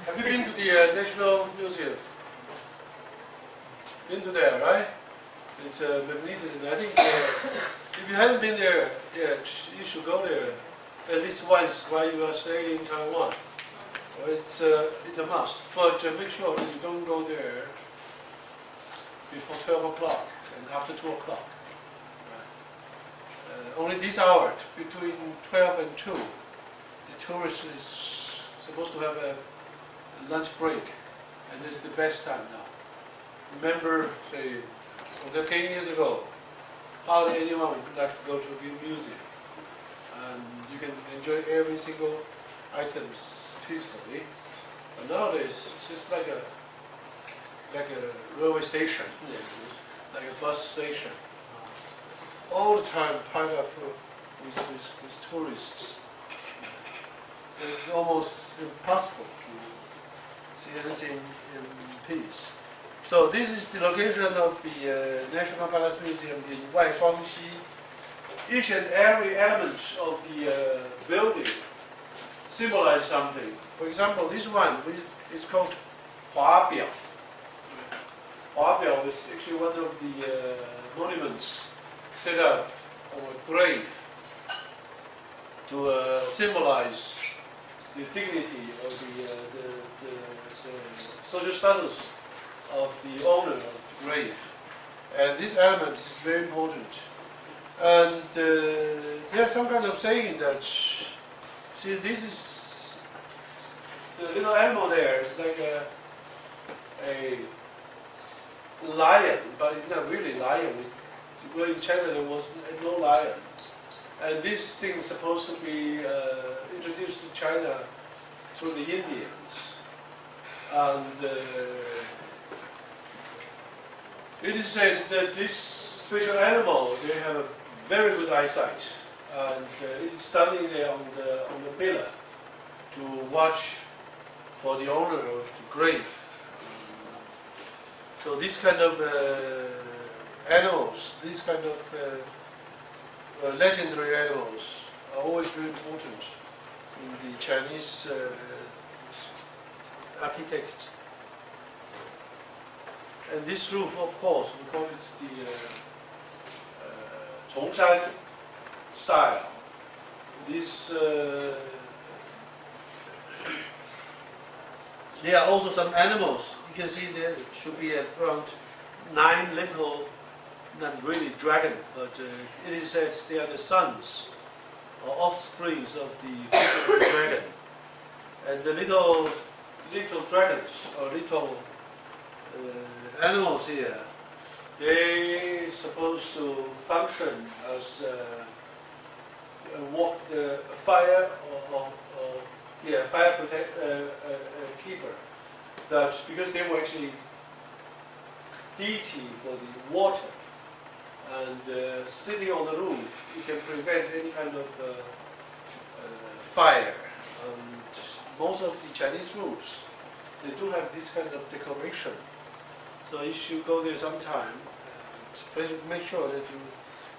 Have you been to the National Museum? Been to there, right? It's magnificent. I think if you haven't been there yet, you should go there at least once while you are staying in Taiwan. It's a must. But make sure that you don't go there before 12 o'clock and after 2 o'clock. Only this hour, between 12 and 2, the tourist is supposed to have a lunch break, and it's the best time now. Remember, say, 10 years ago, hardly anyone would like to go to the museum. And you can enjoy every single items peacefully. But nowadays, it's just like a railway station, like a bus station. All the time piled up with tourists. So it's almost impossible to see anything in peace. So this is the location of the National Palace Museum in WHEI-MING. Each and every element of the building symbolizes something. For example, this one is called HUI-MING. HUI-MING is actually one of the monuments set up on a grave to symbolize the dignity of the social status of the owner of the grave. And this element is very important. And there's some kind of saying that, see, this is, the little animal there is like a lion, but it's not really lion. Well, in China there was no lion. And this thing is supposed to be introduced to China through the Indians. And it is said that this special animal, they have a very good eyesight. And it is standing there on the pillar to watch for the owner of the grave. So this kind of animals, these kind of legendary animals are always very important in the Chinese architect. And this roof, of course, we call it the Chongshan style. This, there are also some animals. You can see there should be around 9 little, not really dragon, but it is said they are the sons or offsprings of the dragon. And the little dragons or little animals here, they supposed to function as the fire fire keeper. That because they were actually deity for the water, and sitting on the roof, you can prevent any kind of fire. And most of the Chinese roofs, they do have this kind of decoration. So you should go there sometime. Please make sure that you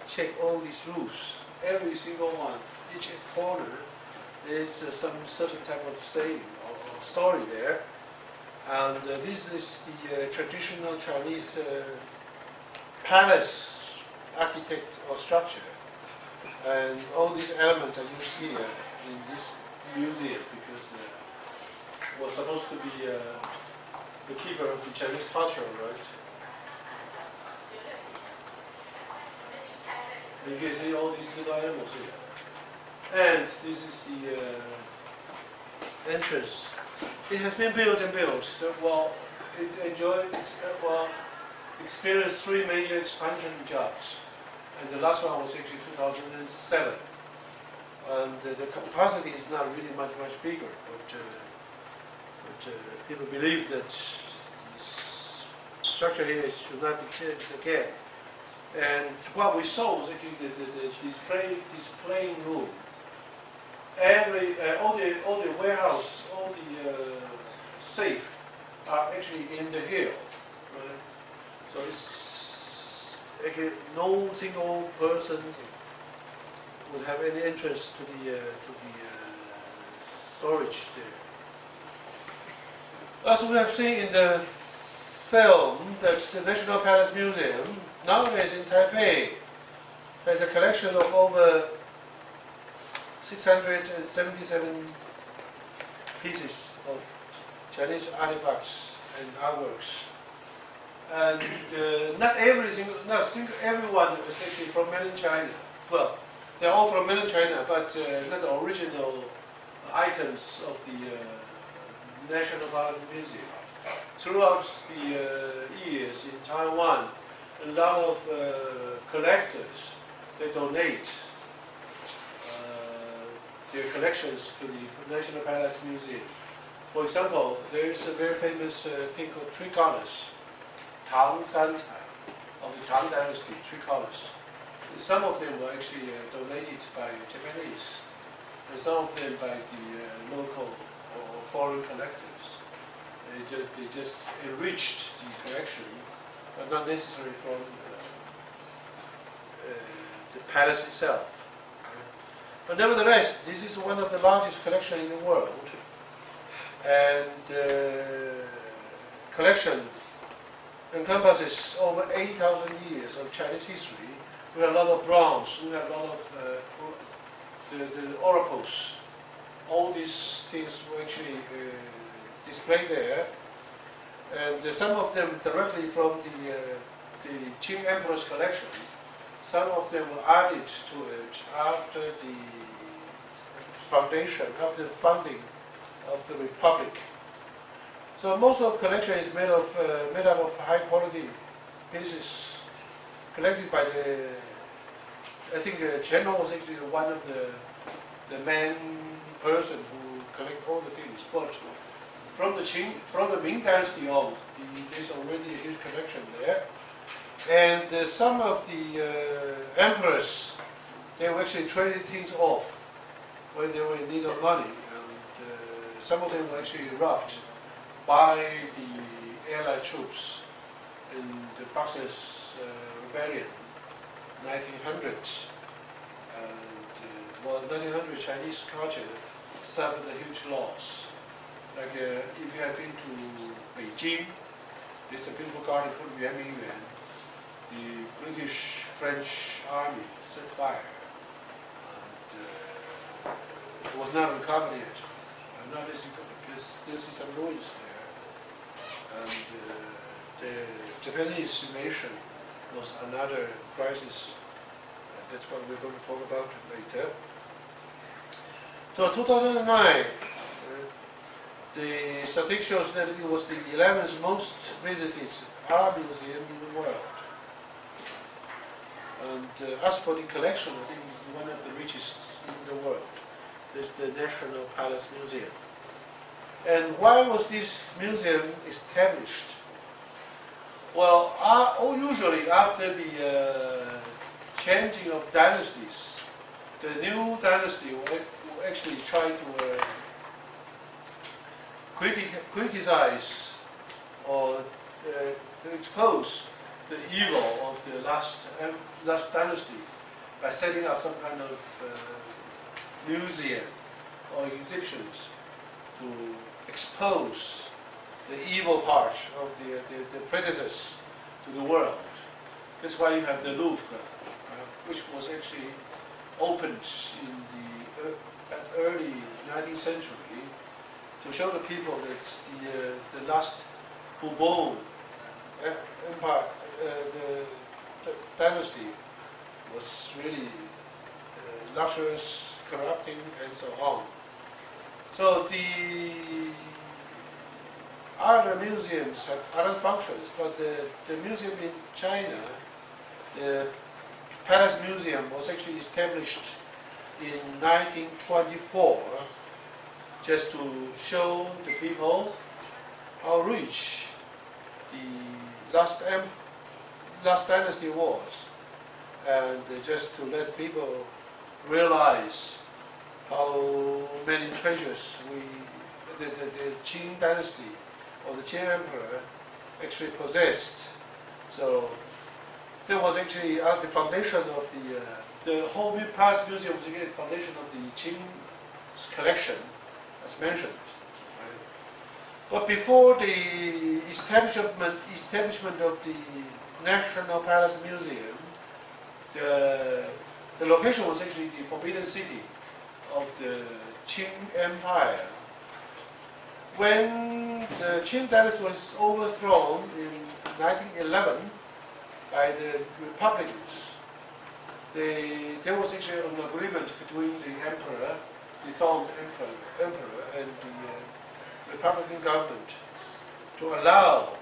check all these roofs, every single one, each corner. There is some certain type of saying or story there. And this is the traditional Chinese palace architect or structure. And all these elements are used here in this museum because it was supposed to be the keeper of the Chinese culture, right? And you can see all these little animals here. And this is the entrance. It has been built and built. So, it experienced 3 major expansion jobs, and the last one was actually 2007. And the capacity is not really much bigger, but people believe that this structure here should not be changed again. And what we saw was actually the displaying room. All the warehouse, all the safe are actually in the hill, right? So it's actually no single person would have any interest to the storage there. As we have seen in the film, that the National Palace Museum nowadays in Taipei has a collection of over 677 pieces of Chinese artifacts and artworks. And not everyone is actually from mainland China. Well, they're all from mainland China, but not the original items of the National Palace Museum. Throughout the years in Taiwan, a lot of collectors, they donate their collections to the National Palace Museum. For example, there is a very famous thing called tricolors, Tang San Cai, of the Tang Dynasty, tricolors. Some of them were actually donated by Japanese, and some of them by the local or foreign collectors. They just enriched the collection, but not necessarily from the palace itself. But nevertheless, this is one of the largest collections in the world, and collection encompasses over 8,000 years of Chinese history. We have a lot of bronze, we have a lot of the oracles. All these things were actually displayed there, and some of them directly from the Qing Emperor's collection. Some of them were added to it after the after the founding of the Republic. So most of the collection is made up of high quality pieces collected by I think Chen was actually one of the main person who collect all the things. But from the Ming Dynasty on, there's already a huge collection there. And some of the emperors, they were actually trading things off when they were in need of money. And some of them were actually robbed by the Allied troops in the Boxers' Rebellion, 1900. And 1900 Chinese culture suffered a huge loss. Like if you have been to Beijing, there's a beautiful garden called WHEI-MING. The British-French army set fire, and it was not recovered yet. Nowadays you can still see some ruins there. And the Japanese invasion was another crisis. That's what we're going to talk about later. So 2009, the statistics shows that it was the 11th most visited art museum in the world. And as for the collection, I think it's one of the richest in the world. It's the National Palace Museum. And why was this museum established? Well, usually after the changing of dynasties, the new dynasty will actually try to criticize or expose the evil of the last dynasty by setting up some kind of museum or exhibitions to expose the evil part of the predecessors to the world. That's why you have the Louvre, which was actually opened in the early 19th century to show the people that the last Bourbon Empire, the dynasty was really luxurious, corrupting, and so on. So the other museums have other functions, but the museum in China, the Palace Museum, was actually established in 1924 just to show the people how rich the last dynasty was, and just to let people realize how many treasures the Qing dynasty or the Qing emperor actually possessed. So there was actually at the foundation of the whole Palace Museum was again the foundation of the Qing's collection, as mentioned. Right? But before the establishment of the National Palace Museum, the location was actually the Forbidden City of the Qing Empire. When the Qing dynasty was overthrown in 1911 by the Republicans, there was actually an agreement between the emperor, the throned emperor and the Republican government to allow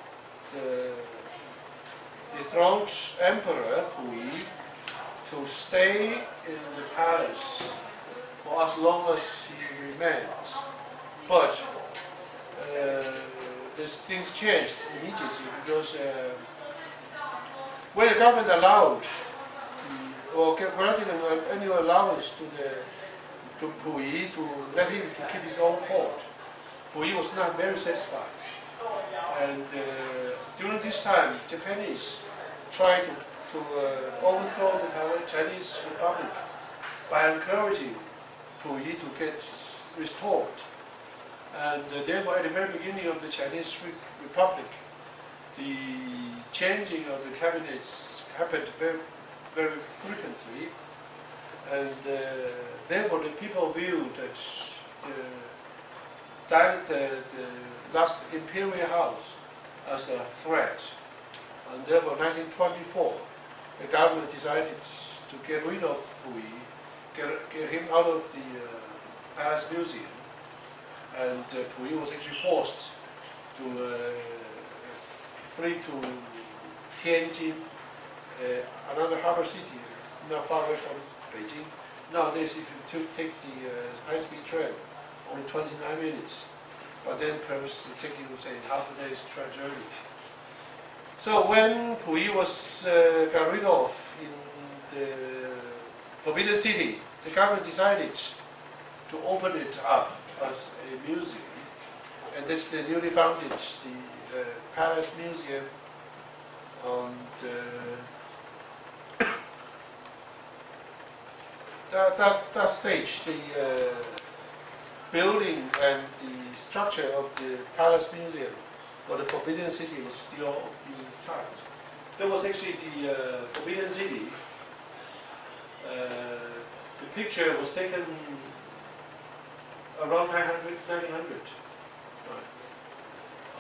the throned emperor, WHEI, to stay in the palace for as long as he remains. But these things changed immediately because when the government allowed or granted an annual allowance to WHEI to let him to keep his own court, WHEI was not very satisfied. And during this time, Japanese tried to overthrow the Chinese Republic by encouraging WHEI to get restored. And therefore, at the very beginning of the Chinese Republic, the changing of the cabinets happened very, very frequently. And therefore, the people viewed that the last imperial house as a threat. And therefore, 1924, the government decided to get rid of WHEI, get him out of the Palace Museum. And WHEI was actually forced to flee to Tianjin, another harbor city not far away from Beijing. Nowadays, if you take the high-speed train, only 29 minutes. But then perhaps it takes you, say, half a day's train journey. So when WHEI was got rid of in the Forbidden City, the government decided to open it up as a museum. And this the newly founded the Palace Museum on that stage, the building and the structure of the Palace Museum or the Forbidden City was still intact. There was actually the Forbidden City. The picture was taken around 1900. Right.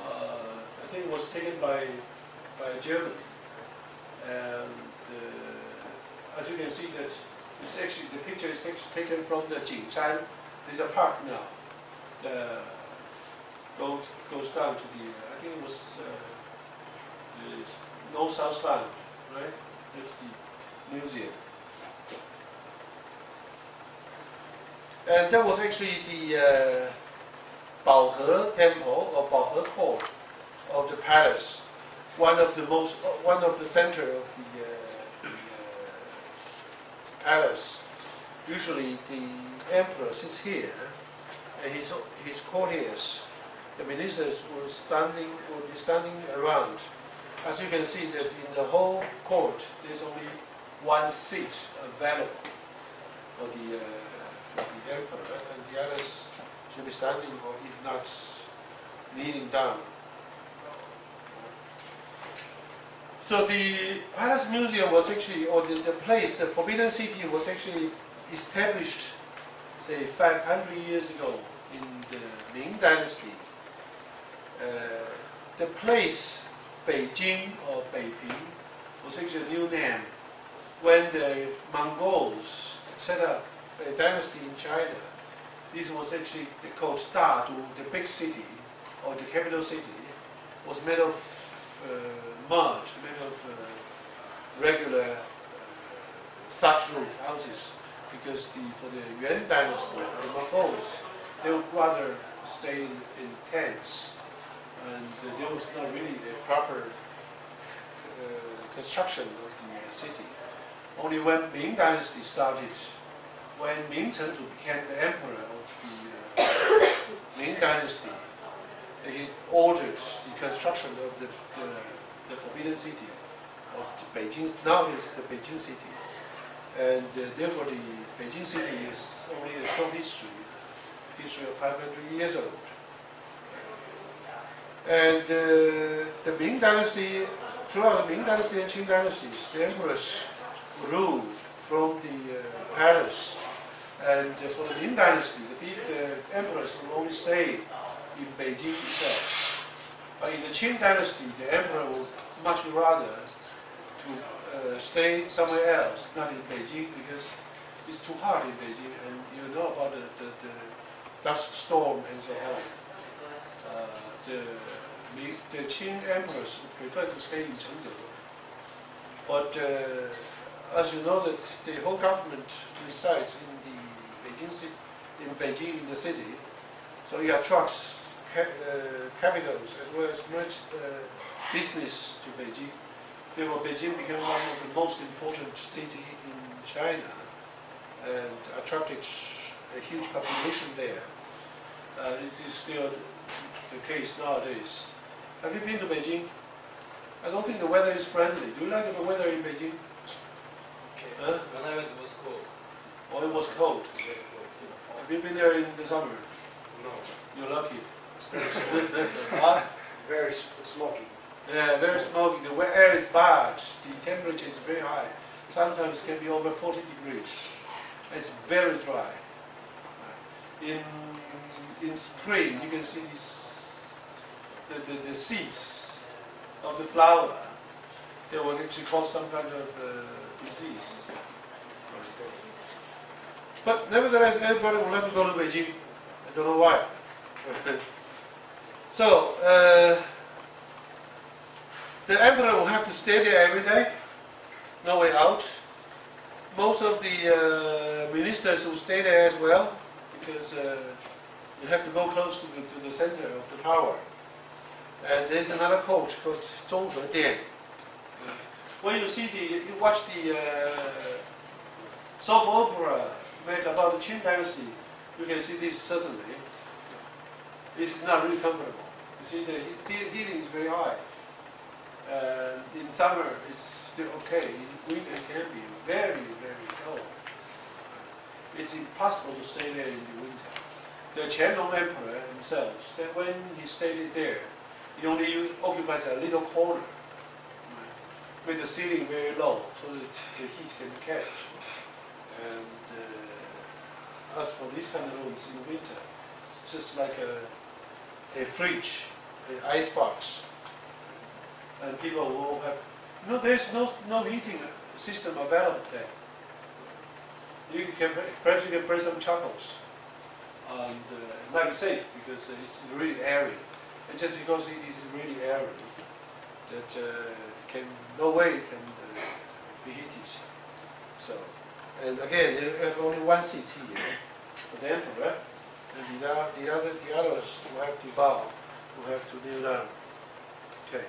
I think it was taken by a German. And as you can see, that it's actually the picture is actually taken from the Jingshan. There's a park now. Goes down to the. I think it was no southbound, right? That's the museum. And that was actually the Baohe Temple or Baohe Court of the palace, one of the center of the palace. Usually the emperor sits here, and his courtiers, the ministers, will be standing around. As you can see, that in the whole court, there's only one seat available for the emperor, and the others should be standing or if not kneeling down. So the Palace Museum was actually, or the place, the Forbidden City was actually established, say, 500 years ago in the Ming Dynasty. The place, Beijing or Beiping, was actually a new name. When the Mongols set up a dynasty in China, this was actually called Dadu, the big city, or the capital city, was made of mud, made of regular thatch roof houses, because for the Yuan dynasty, the Mongols, they would rather stay in tents, and there was not really a proper construction of the city. Only when Ming dynasty started, when Ming Chengzu became the emperor of the Ming dynasty, he ordered the construction of the Forbidden City of the Beijing. Now it's the Beijing city, and therefore the Beijing city is only a short history of 500 years old. And the Ming Dynasty, throughout the Ming Dynasty and Qing dynasties, the emperors ruled from the palace. And for the Ming Dynasty, the emperors will only stay in Beijing itself. But in the Qing Dynasty, the emperor would much rather to stay somewhere else, not in Beijing, because it's too hot in Beijing, and you know about the dust storm and so on. The Qing emperors would prefer to stay in Chengdu. But as you know, that the whole government resides in the Beijing in the city, so it attracts capitals as well as much business to Beijing. Therefore, Beijing became one of the most important cities in China and attracted a huge population there. It is still the case nowadays. Have you been to Beijing? I don't think the weather is friendly. Do you like the weather in Beijing? Okay. Huh? When I went, it was cold. Oh, it was cold. Very cold. Have you been there in the summer? No. You're lucky. It's very smoky. Huh? Very smoky. Yeah, very smoky. The air is bad. The temperature is very high. Sometimes it can be over 40 degrees. It's very dry. In spring, you can see the seeds of the flower. They will actually cause some kind of disease. But nevertheless, everybody would like to go to Beijing. I don't know why. So, the emperor will have to stay there every day. No way out. Most of the ministers will stay there as well, because you have to go close to the center of the power. And there's another court called Zhonghe. When you watch the soap opera made about the Qing dynasty, you can see this certainly. This is not really comfortable. You see, the heating is very high. In summer, it's still okay. In winter, it can be very, very cold. It's impossible to stay there in the winter. The Qianlong emperor himself, when he stayed there, he only occupies a little corner, with the ceiling very low, so that the heat can catch. And as for this kind of rooms in winter, it's just like a fridge, an ice box. And people will have, there's no heating system available there. Perhaps you can bring some charcoals. And it might be safe because it's really airy. And just because it is really airy, that no way it can be heated. So, and again, you have only one seat here for the emperor, and the others will have to bow, will have to kneel down. Okay.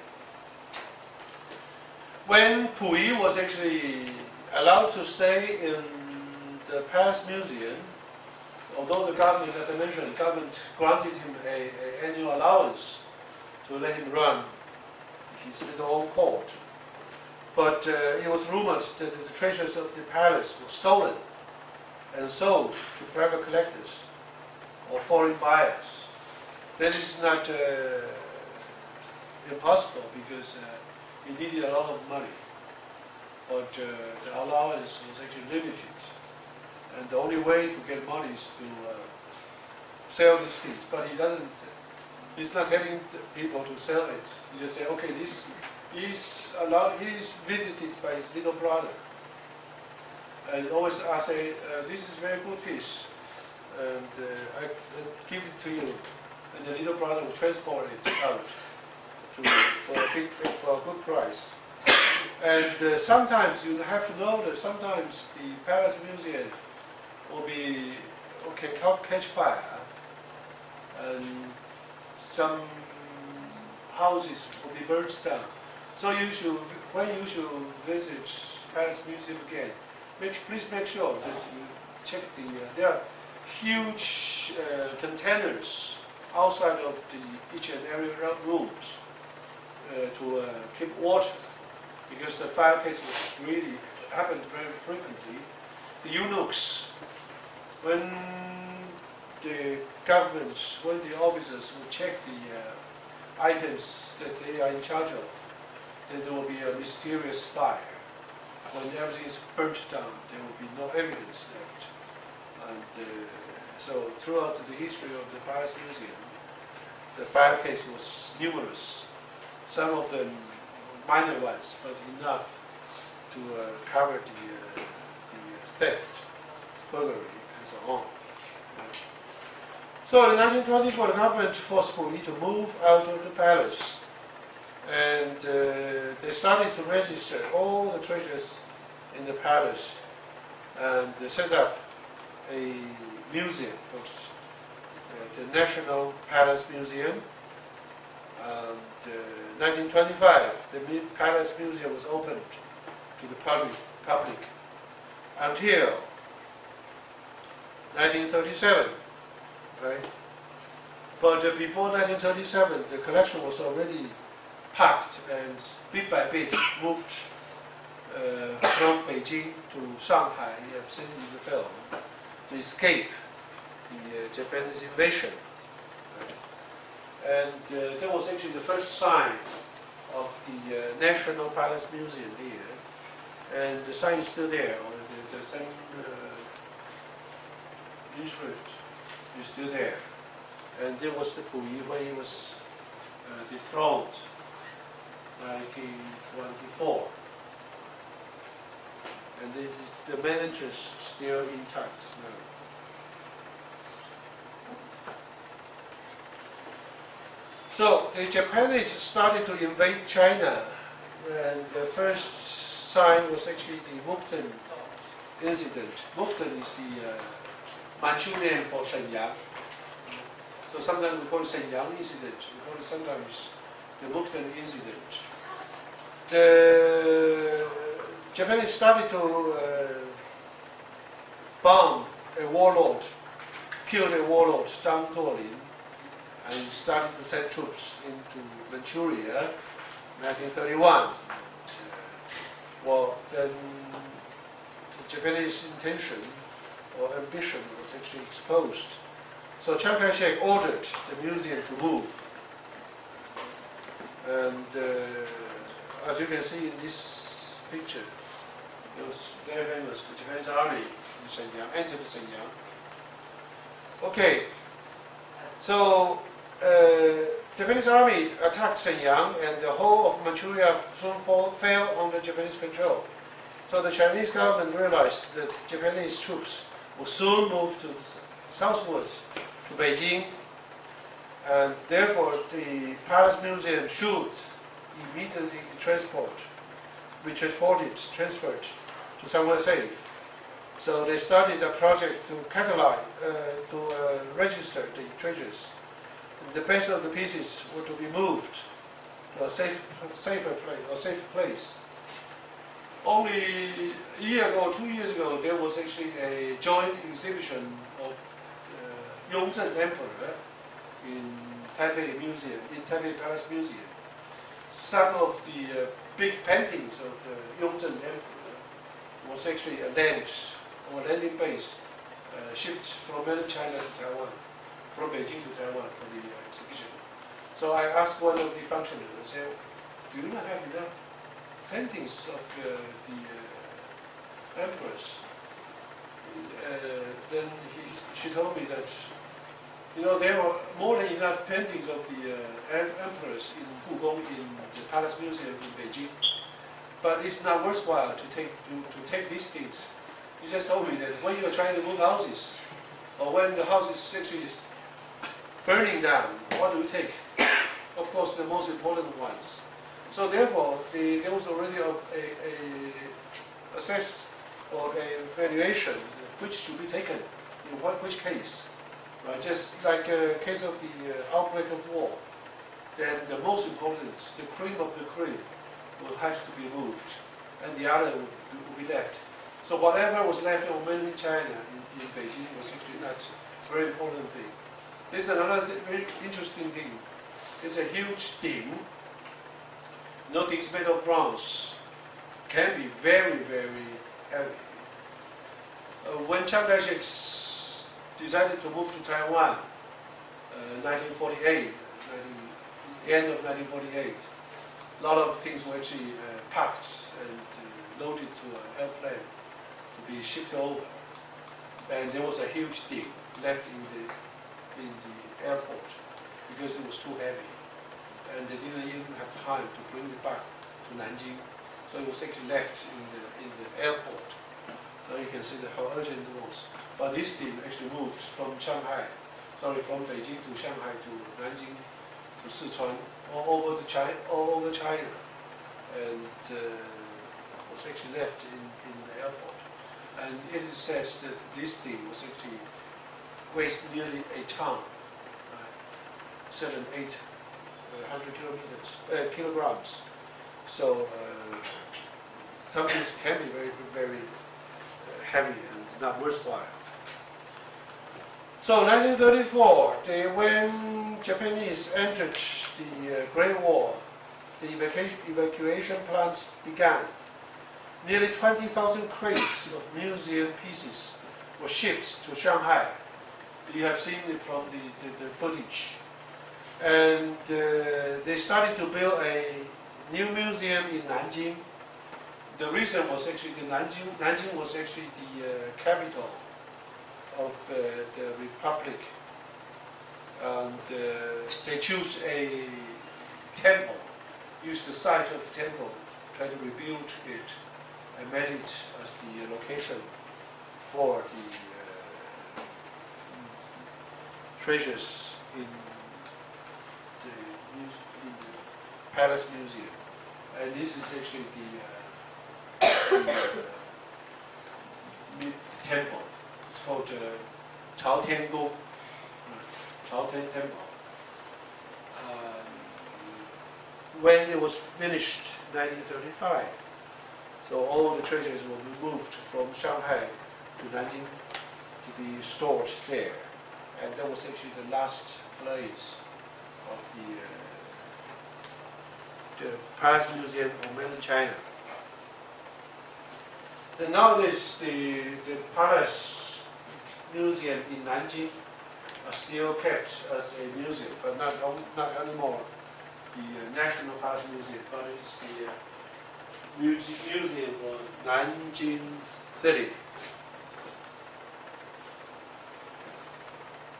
When Puyi was actually allowed to stay in the Palace Museum, although the government, as I mentioned, the government granted him an annual allowance to let him run his little own court. But it was rumored that the treasures of the palace were stolen and sold to private collectors or foreign buyers. That is not impossible because he needed a lot of money. But the allowance was actually limited. And the only way to get money is to sell these things. But he's not telling people to sell it. He just say, okay, he's visited by his little brother. And always I say, this is a very good piece. And I give it to you. And the little brother will transport it out for a good price. And sometimes you have to know that sometimes the Palace Museum can catch fire, and some houses will be burnt down. So when you should visit Palace Museum again, please make sure that you check there are huge containers outside of each and every rooms to keep water, because the fire cases really happened very frequently. The eunuchs, when the government, when the officers would check items that they are in charge of, then there will be a mysterious fire. When everything is burnt down, there will be no evidence left. And so throughout the history of the Palace Museum, the fire case was numerous. Some of them minor ones, but enough to cover the theft, burglary, and so on. So in 1924, the government forced WHEI to move out of the palace, and they started to register all the treasures in the palace, and they set up a museum called the National Palace Museum. And 1925, the Palace Museum was opened to the public until 1937, right? But before 1937, the collection was already packed and bit by bit moved from Beijing to Shanghai. You have seen in the film, to escape the Japanese invasion. Right? And that was actually the first sign of the National Palace Museum here. And the sign is still there, or the same inscript is still there. And there was the WHEI when he was dethroned, 1924. And this is the main entrance still intact now. So the Japanese started to invade China, and the first sign was actually the Mukden incident. Mukden is the Manchurian for Shenyang. So sometimes we call it Shenyang incident. We call it sometimes the Mukden incident. The Japanese started to bomb a warlord, killed a warlord, Zhang Zuolin, and started to send troops into Manchuria, 1931. Well, then the Japanese intention or ambition was actually exposed. So Chiang Kai-shek ordered the museum to move. And as you can see in this picture, it was very famous. The Japanese army in Shenyang entered Shenyang. Okay, so Japanese army attacked Shenyang, and the whole of Manchuria soon fell under Japanese control. So the Chinese government realized that Japanese troops will soon move to the southwards to Beijing, and therefore the Palace Museum should immediately be transferred to somewhere safe. So they started a project to catalyze, register the treasures. The best of the pieces were to be moved to a safer place. Only a year ago, 2 years ago, there was actually a joint exhibition of Yongzheng Emperor in Taipei Museum, in Taipei Palace Museum. Some of the big paintings of the Yongzheng Emperor was actually a landing base shipped from mainland China to Taiwan, from Beijing to Taiwan for the exhibition. So I asked one of the functionaries, I said, do you not have enough paintings of the emperors? Then she told me that, there were more than enough paintings of the emperors in Pugong, in the Palace Museum in Beijing. But it's not worthwhile to take these things. He just told me that when you are trying to move houses, or when the house is actually burning down, what do you take? Of course, the most important ones. So therefore, there was already a assess or a valuation which should be taken in which case. Right? Just like a case of the outbreak of war, then the most important, the cream of the cream, will have to be moved, and the other will be left. So whatever was left of mainland China in Beijing was actually not a very important thing. There's another very interesting thing. There's a huge ding. Things made of bronze can be very, very heavy. When Chiang Kai-shek decided to move to Taiwan, 1948, the end of 1948. A lot of things were actually packed and loaded to an airplane to be shipped over. And there was a huge dig left in the airport because it was too heavy. And they didn't even have time to bring it back to Nanjing. So it was actually left in the airport. Now you can see how urgent it was. But this team actually moved from Beijing to Shanghai to Nanjing to Sichuan, all over China, and was actually left in the airport. And it is said that this thing was actually weighs nearly a ton, 700-800 kilograms. So some things can be very, very heavy and not worthwhile. So 1934, when Japanese entered the Great War, the evacuation plans began. Nearly 20,000 crates of museum pieces were shipped to Shanghai. You have seen it from the footage. And they started to build a new museum in Nanjing. The reason was actually Nanjing was actually the capital of the Republic. And they chose a temple, used the site of the temple, try to rebuild it, and made it as the location for the treasures in the Palace Museum. And this is actually the temple. It's called CHOU Temple. When it was finished, 1935, so all the treasures were moved from Shanghai to Nanjing to be stored there, and that was actually the last place of the Palace Museum of mainland China. And nowadays, the Palace Museum in Nanjing are still kept as a museum, but not anymore the National Palace Museum, but it's the museum for Nanjing City.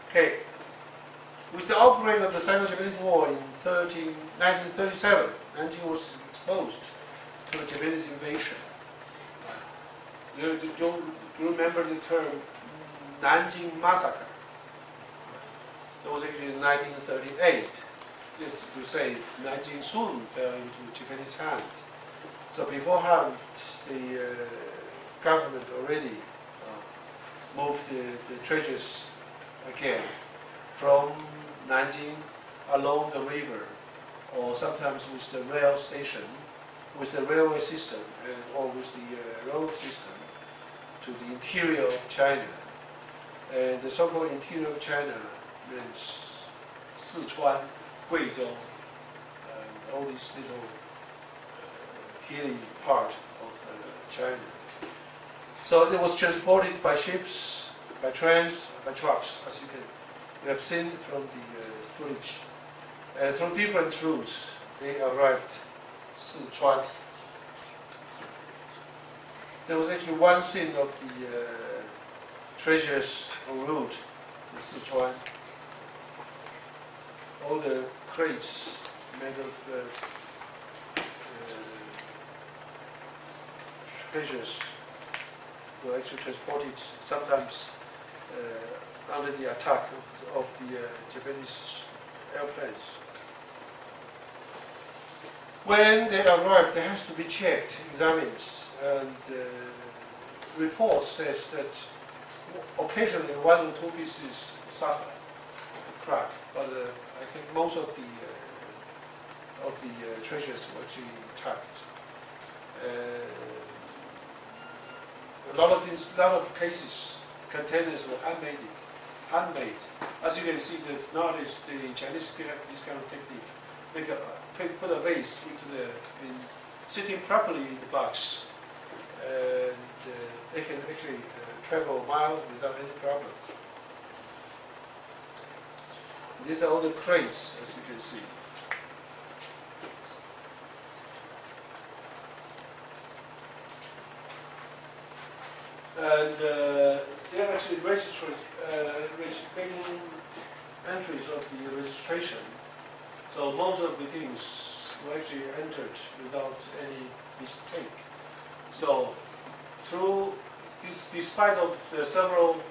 Okay. With the outbreak of the Sino-Japanese War in 1937, Nanjing was exposed to the Japanese invasion. Do you remember the term Nanjing Massacre? That was actually in 1938. It's to say Nanjing soon fell into Japanese hands. So beforehand, the government already moved the treasures again from Nanjing along the river, or sometimes with the rail station, with the railway system, or with the road system, to the interior of China. And the so-called interior of China means Sichuan, Guizhou, and all these little hilly part of China. So it was transported by ships, by trains, by trucks, as you have seen from the footage. Through different routes, they arrived Sichuan. There was actually one scene of the treasures en route to Sichuan. All the crates made of treasures were actually transported, sometimes under the attack of the Japanese airplanes. When they arrive, they have to be checked, examined, and report says that occasionally one or two pieces suffer, crack, but I think most of the treasures were actually intact. A lot of cases, containers were handmade. As you can see, that nowadays the Chinese still have this kind of technique. They can put a vase sitting properly in the box, and they can actually travel miles without any problem. These are all the crates, as you can see. And they're actually making entries of the registration. So most of the things were actually entered without any mistake. So through despite of the several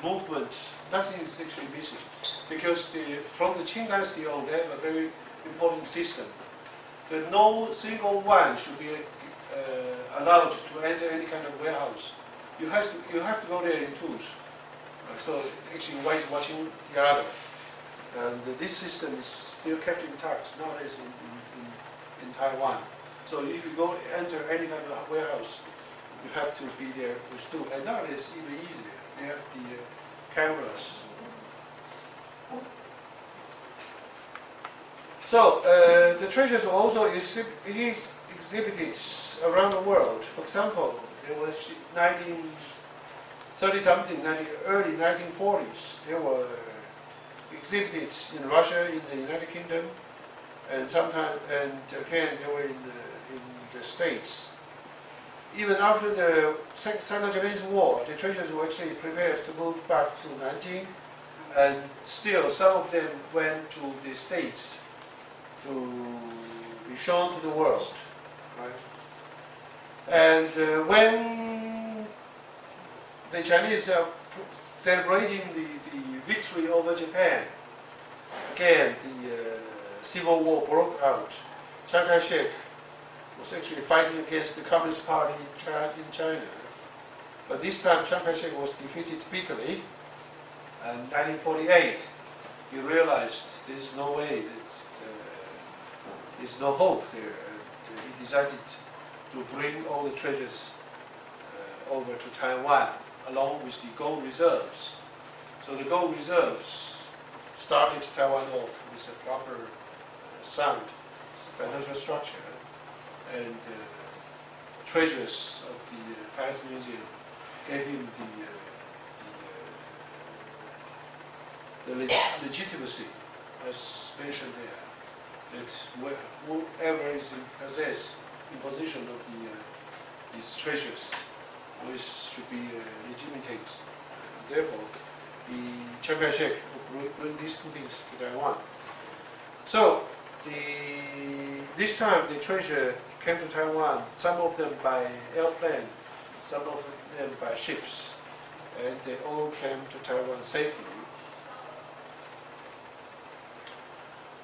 movements, nothing is actually missing, because from the Qing Dynasty on, they have a very important system. That no single one should be allowed to enter any kind of warehouse. You have to go there in twos. So actually, one is watching the other, and this system is still kept intact nowadays in Taiwan. So if you go enter any kind of warehouse, you have to be there with two. And nowadays, even easier. They have the cameras. So the treasures were also exhibited around the world. For example, there was 1930-something, early 1940s. They were exhibited in Russia, in the United Kingdom, and sometimes, and again, they were in the States. Even after the Sino-Japanese War, the treasures were actually prepared to move back to Nanjing, and still some of them went to the States to be shown to the world, right? And when the Chinese are celebrating the victory over Japan, again the civil war broke out. Chiang Kai-shek was actually fighting against the Communist Party in China. But this time Chiang Kai-shek was defeated bitterly, and in 1948 he realized there's no way, there's no hope there, and he decided to bring all the treasures over to Taiwan along with the gold reserves. So the gold reserves started Taiwan off with a proper sound financial structure, and treasures of the Palace Museum gave him the legitimacy, as mentioned there, that whoever is in possession of these treasures, which should be legitimate. Therefore, Chiang Kai-shek will bring these two things to Taiwan. So this time the treasure came to Taiwan, some of them by airplane, some of them by ships, and they all came to Taiwan safely.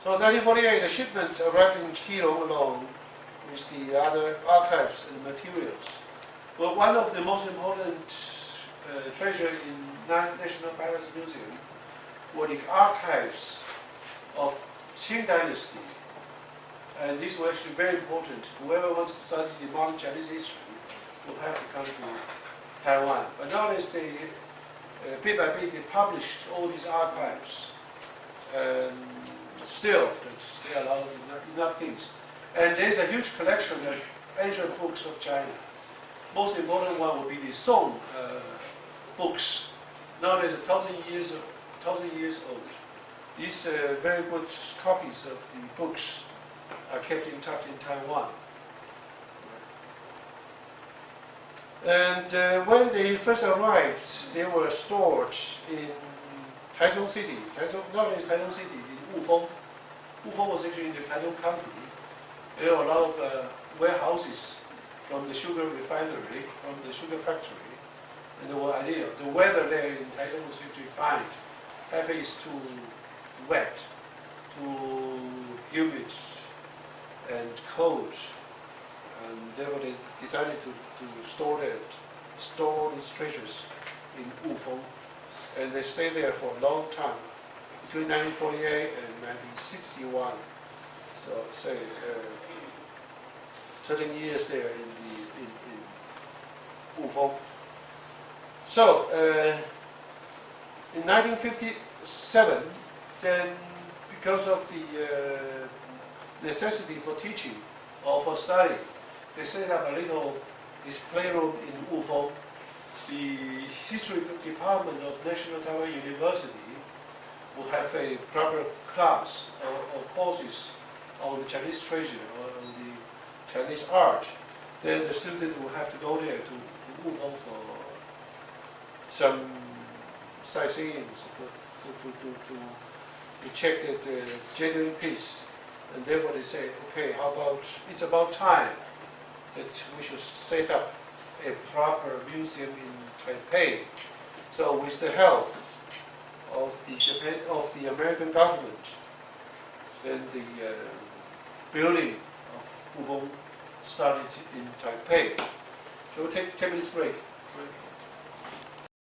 So in 1948, the shipment arrived in Keelung along with the other archives and materials. Well, one of the most important treasure in National Palace Museum were the archives of Qing Dynasty. And this was actually very important. Whoever wants to study the modern Chinese history will have to come to Taiwan. But nowadays, bit by bit, they published all these archives. Still, there are enough things. And there's a huge collection of ancient books of China. Most important one would be the Song books. Nowadays, 1,000 years old. These very good copies of the books are kept intact in Taiwan. And when they first arrived, they were stored in Taichung City. Nowadays, Taichung City in Wufeng. Wufeng was actually in the Taichung County. There were a lot of warehouses from the sugar refinery, from the sugar factory. And the idea, the weather there in Taichung was actually fine. Taipei is too wet, too humid and cold, and therefore they decided to store these treasures in Wufeng, and they stayed there for a long time, between 1948 and 1961. So say 13 years there in Wufeng. So in 1957, then because of the necessity for teaching or for study, they set up a little display room in Wufeng. The history department of National Taiwan University will have a proper class or courses on the Chinese treasure or on the Chinese art. Then the student will have to go there to Wufeng for some sightseeing to check the genuine peace. And therefore they say, okay, how about, it's about time that we should set up a proper museum in Taipei. So with the help of the American government, then the building of Wubong started in Taipei. Shall we take 10 minutes break?